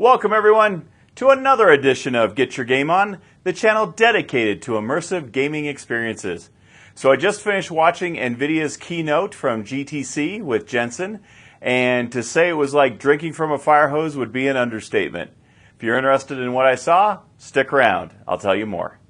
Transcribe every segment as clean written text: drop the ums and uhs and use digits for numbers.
Welcome everyone to another edition of Get Your Game On, the channel dedicated to immersive gaming experiences. So I just finished watching Nvidia's keynote from GTC with Jensen, and to say it was like drinking from a fire hose would be an understatement. If you're interested in what I saw, stick around. I'll tell you more.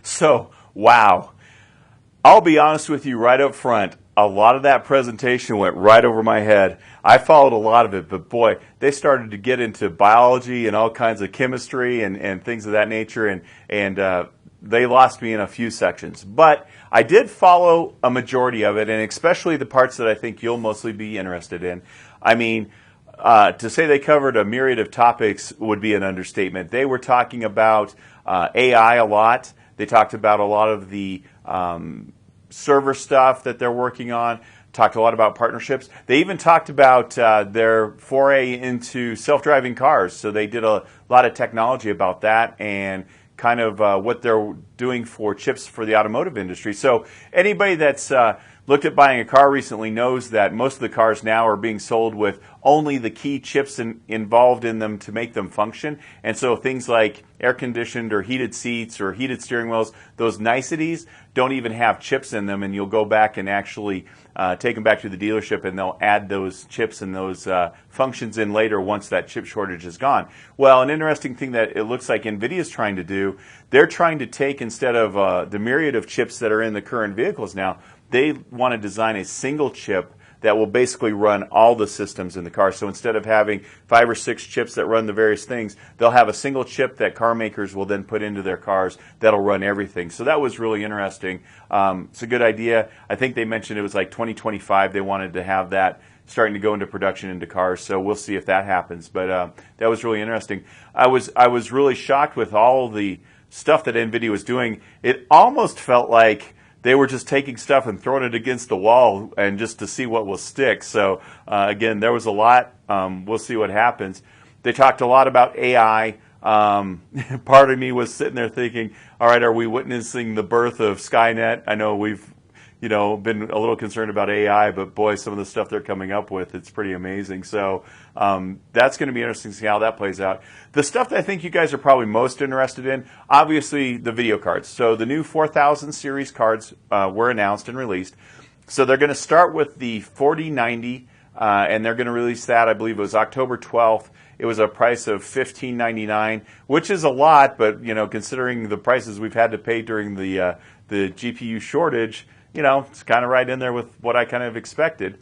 So, wow. I'll be honest with you right up front, a lot of that presentation went right over my head. I followed a lot of it, but boy, they started to get into biology and all kinds of chemistry and things of that nature, and they lost me in a few sections. But I did follow a majority of it, and especially the parts that I think you'll mostly be interested in. I mean, to say they covered a myriad of topics would be an understatement. They were talking about AI a lot. They talked about a lot of the server stuff that they're working on, talked a lot about partnerships. They even talked about their foray into self-driving cars. So they did a lot of technology about that and kind of what they're doing for chips for the automotive industry. So anybody that's looked at buying a car recently knows that most of the cars now are being sold with only the key chips involved in them to make them function. And so things like air-conditioned or heated seats or heated steering wheels, those niceties don't even have chips in them, and you'll go back and actually take them back to the dealership and they'll add those chips and those functions in later once that chip shortage is gone. Well, an interesting thing that it looks like NVIDIA is trying to do, they're trying to take, instead of the myriad of chips that are in the current vehicles now, they want to design a single chip that will basically run all the systems in the car. So instead of having 5 or 6 chips that run the various things, they'll have a single chip that car makers will then put into their cars that'll run everything. So that was really interesting. It's a good idea. I think they mentioned it was like 2025 they wanted to have that starting to go into production into cars. So we'll see if that happens. But that was really interesting. I was really shocked with all the stuff that NVIDIA was doing. It almost felt like they were just taking stuff and throwing it against the wall and just to see what will stick. So again, there was a lot. We'll see what happens. They talked a lot about AI. Part of me was sitting there thinking, all right, are we witnessing the birth of Skynet? I know we've been a little concerned about AI, but boy, some of the stuff they're coming up with, it's pretty amazing. So that's going to be interesting to see how that plays out. The stuff that I think you guys are probably most interested in, obviously the video cards. So the new 4000 series cards were announced and released. So they're going to start with the 4090, and they're going to release that, I believe it was October 12th. It was a price of $15.99, which is a lot, but considering the prices we've had to pay during the GPU shortage, it's kind of right in there with what I kind of expected.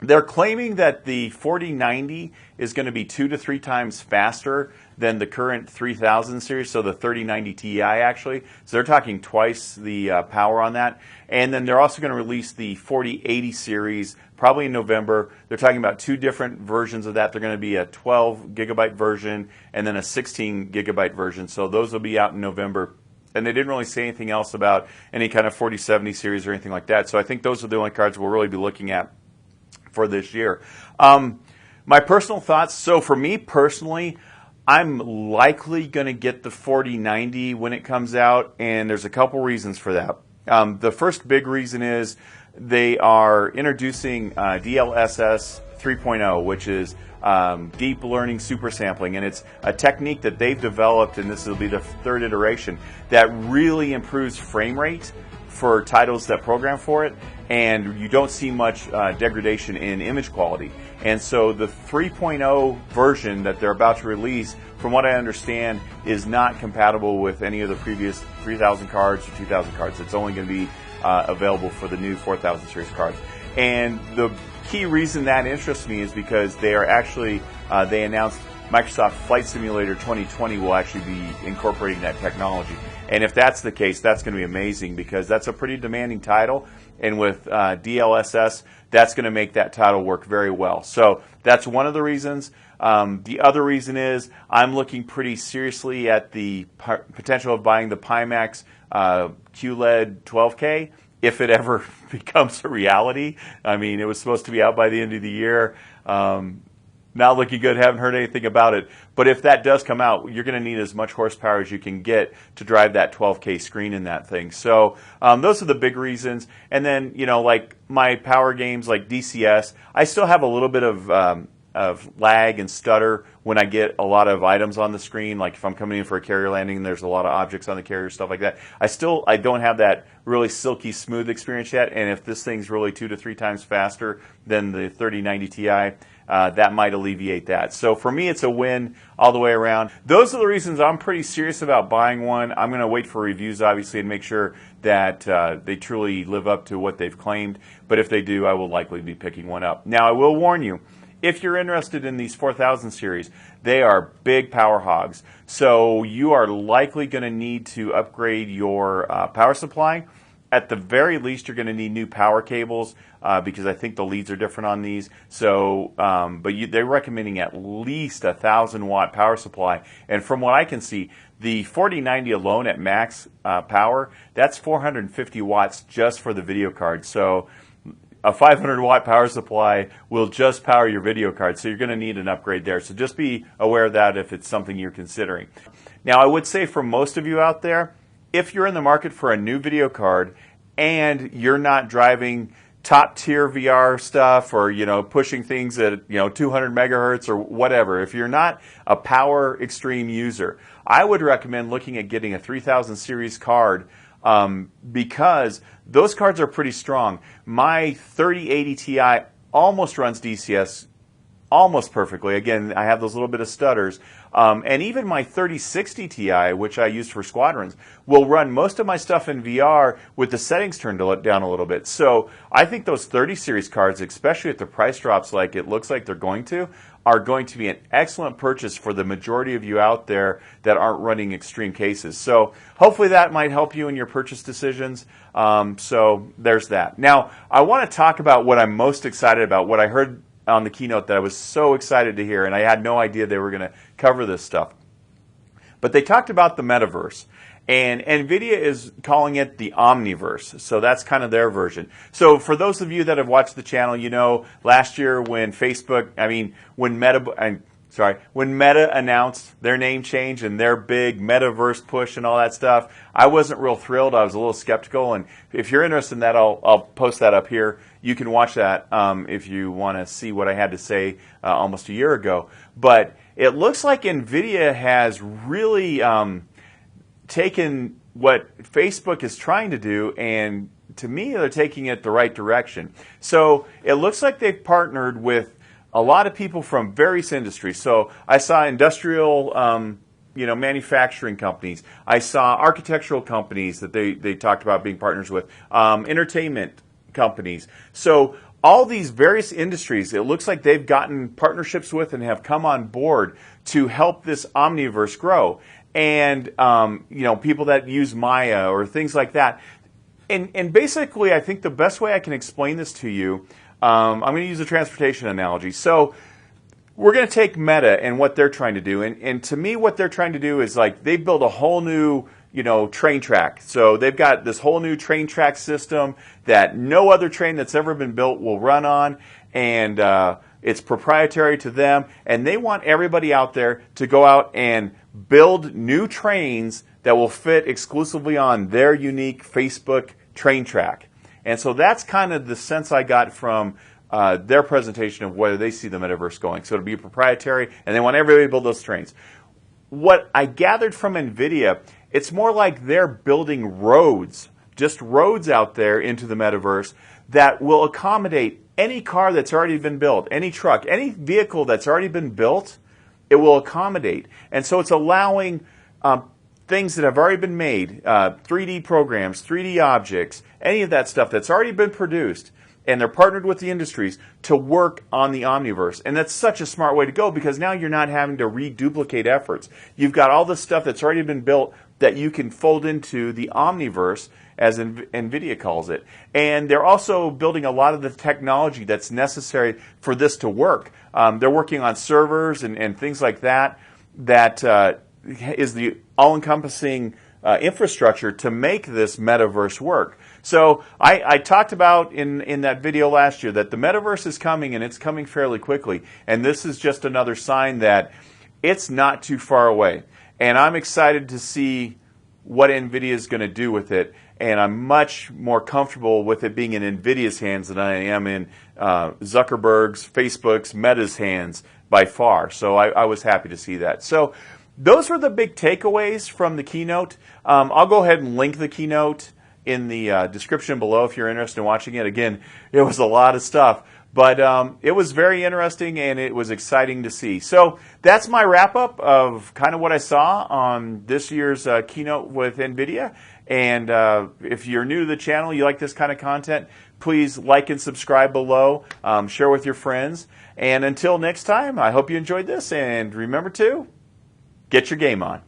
They're claiming that the 4090 is going to be 2 to 3 times faster than the current 3000 series, so the 3090 Ti actually. So they're talking twice the power on that. And then they're also going to release the 4080 series probably in November. They're talking about 2 different versions of that. They're going to be a 12 gigabyte version and then a 16 gigabyte version. So those will be out in November. And they didn't really say anything else about any kind of 4070 series or anything like that. So I think those are the only cards we'll really be looking at for this year. My personal thoughts, so for me personally, I'm likely going to get the 4090 when it comes out, and there's a couple reasons for that. The first big reason is they are introducing DLSS 3.0, which is deep learning super sampling, and it's a technique that they've developed, and this will be the 3rd iteration, that really improves frame rate for titles that program for it, and you don't see much degradation in image quality. And so the 3.0 version that they're about to release, from what I understand, is not compatible with any of the previous 3000 cards or 2000 cards. It's only going to be available for the new 4000 series cards. And the key reason that interests me is because they are actually, they announced Microsoft Flight Simulator 2020 will actually be incorporating that technology. And if that's the case, that's going to be amazing because that's a pretty demanding title. And with DLSS, that's going to make that title work very well. So that's one of the reasons. The other reason is I'm looking pretty seriously at the potential of buying the Pimax QLED 12K if it ever becomes a reality. I mean, it was supposed to be out by the end of the year. not looking good, haven't heard anything about it. But if that does come out, you're going to need as much horsepower as you can get to drive that 12K screen in that thing. So those are the big reasons. And then, you know, like my power games like DCS, I still have a little bit of lag and stutter when I get a lot of items on the screen. Like if I'm coming in for a carrier landing and there's a lot of objects on the carrier, stuff like that. I don't have that really silky smooth experience yet. And if this thing's really 2 to 3 times faster than the 3090 Ti, that might alleviate that. So for me, it's a win all the way around. Those are the reasons I'm pretty serious about buying one. I'm going to wait for reviews, obviously, and make sure that they truly live up to what they've claimed. But if they do, I will likely be picking one up. Now, I will warn you, if you're interested in these 4000 series, they are big power hogs. So you are likely going to need to upgrade your power supply. At the very least, you're going to need new power cables because I think the leads are different on these. So, they're recommending at least a 1,000-watt power supply. And from what I can see, the 4090 alone at max power, that's 450 watts just for the video card. So a 500-watt power supply will just power your video card, so you're going to need an upgrade there. So just be aware of that if it's something you're considering. Now, I would say for most of you out there, if you're in the market for a new video card and you're not driving top-tier VR stuff or, you know, pushing things at, you know, 200 megahertz or whatever, if you're not a power extreme user, I would recommend looking at getting a 3000 series card because those cards are pretty strong. My 3080 Ti almost runs DCS almost perfectly. Again, I have those little bit of stutters. And even my 3060 Ti, which I use for squadrons, will run most of my stuff in VR with the settings turned down a little bit. So I think those 30 series cards, especially at the price drops like it looks like they're going to, are going to be an excellent purchase for the majority of you out there that aren't running extreme cases. So hopefully that might help you in your purchase decisions. So there's that. Now, I want to talk about what I'm most excited about, what I heard on the keynote that I was so excited to hear, and I had no idea they were going to cover this stuff. But they talked about the Metaverse, and Nvidia is calling it the Omniverse, so that's kind of their version. So for those of you that have watched the channel, you know last year when when Meta announced their name change and their big Metaverse push and all that stuff, I wasn't real thrilled. I was a little skeptical, and if you're interested in that, I'll post that up here. You can watch that if you want to see what I had to say almost a year ago. But it looks like Nvidia has really taken what Facebook is trying to do, and to me, they're taking it the right direction. So it looks like they've partnered with a lot of people from various industries. So I saw industrial manufacturing companies. I saw architectural companies that they talked about being partners with, entertainment companies. So all these various industries, it looks like they've gotten partnerships with and have come on board to help this Omniverse grow. And people that use Maya or things like that. And basically, I think the best way I can explain this to you, I'm going to use a transportation analogy. So we're going to take Meta and what they're trying to do. And to me, what they're trying to do is like they build a whole new train track. So they've got this whole new train track system that no other train that's ever been built will run on. And it's proprietary to them. And they want everybody out there to go out and build new trains that will fit exclusively on their unique Facebook train track. And so that's kind of the sense I got from their presentation of where they see the Metaverse going. So it'll be proprietary, and they want everybody to build those trains. What I gathered from Nvidia, it's more like they're building roads, just roads out there into the Metaverse that will accommodate any car that's already been built, any truck, any vehicle that's already been built, it will accommodate. And so it's allowing things that have already been made, 3D programs, 3D objects, any of that stuff that's already been produced, and they're partnered with the industries to work on the Omniverse. And that's such a smart way to go because now you're not having to reduplicate efforts. You've got all this stuff that's already been built that you can fold into the Omniverse, as Nvidia calls it. And they're also building a lot of the technology that's necessary for this to work. They're working on servers and things like that, that is the all-encompassing infrastructure to make this metaverse work. So I talked about in that video last year that the metaverse is coming, and it's coming fairly quickly. And this is just another sign that it's not too far away. And I'm excited to see what NVIDIA is going to do with it. And I'm much more comfortable with it being in NVIDIA's hands than I am in Zuckerberg's, Facebook's, Meta's hands by far. So I was happy to see that. So those were the big takeaways from the keynote. I'll go ahead and link the keynote in the description below if you're interested in watching it. Again, it was a lot of stuff, but it was very interesting and it was exciting to see. So that's my wrap-up of kind of what I saw on this year's keynote with NVIDIA. And if you're new to the channel, you like this kind of content, please like and subscribe below, share with your friends. And until next time, I hope you enjoyed this, and remember to get your game on.